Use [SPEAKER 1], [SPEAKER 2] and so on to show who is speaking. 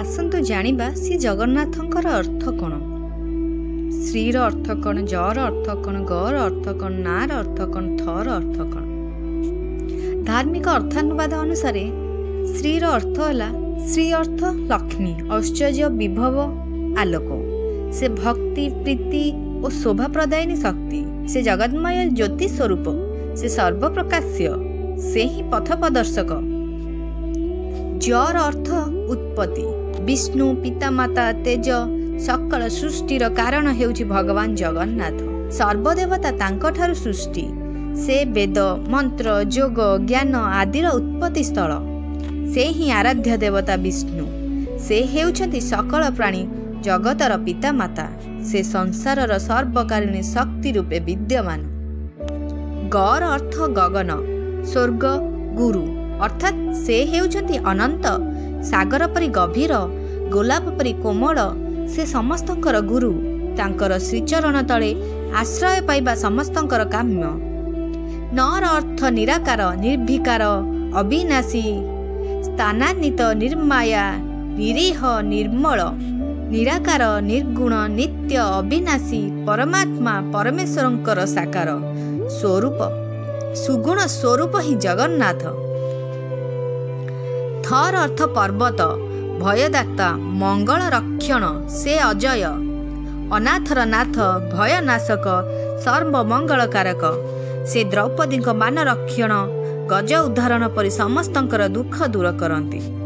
[SPEAKER 1] आसतु जानिबा श्री जगन्नाथंकर अर्थ कौन। श्रीर अर्थ कौन, जर अर्थ कौन, गर अर्थ कौन, नार अर्थ कौन, थर अर्थ कौन। धार्मिक अर्थानुवाद अनुसार श्रीर अर्थ है श्री अर्थ लक्ष्मी, ऐश्वर्य, विभव, आलोक। से भक्ति, प्रीति और शोभा प्रदायिनी शक्ति। से जगन्मय ज्योति स्वरूप। से सर्वप्रकाश्य। से ही पथ प्रदर्शक। जर अर्थ उत्पत्ति। विष्णु, पितामाता, तेज, सकल सृष्टिर कारण हेउछि भगवान जगन्नाथ। सर्वदेवता तांकठारु सृष्टि। से वेद, मंत्र, योग, ज्ञान आदिर उत्पत्ति स्थल। से ही आराध्य देवता विष्णु। से हेउछन्ति सकल प्राणी जगतर पितामाता। से संसारर सर्वकारिणी शक्ति रूपे विद्यमान। गर अर्थ गगन, स्वर्ग, गुरु अर्थात से हेउछन्ति अनंत, सागर परि गभीर, गोलाप परि कोमल। से समस्तंकर गुरु। तांकर श्रीचरण तले आश्रय पाइबा समस्तंकर काम्य। नर अर्थ निराकार, निर्भीकार, अविनाशी, स्थानान्वित, निर्माया, निरीह, निर्मल, निराकार, निर्गुण, नित्य, अविनाशी, परमात्मा, परमेश्वरंकर साकार स्वरूप, सुगुण स्वरूप ही जगन्नाथ। थर अर्थ पर्वत, भयदाता, मंगल रक्षण। से अजय, अनाथर नाथ, भयनाशक, सर्वमंगलकारक। से द्रौपदी मान रक्षण, गज उद्धारण परि समस्तंकर दुख दूर करती।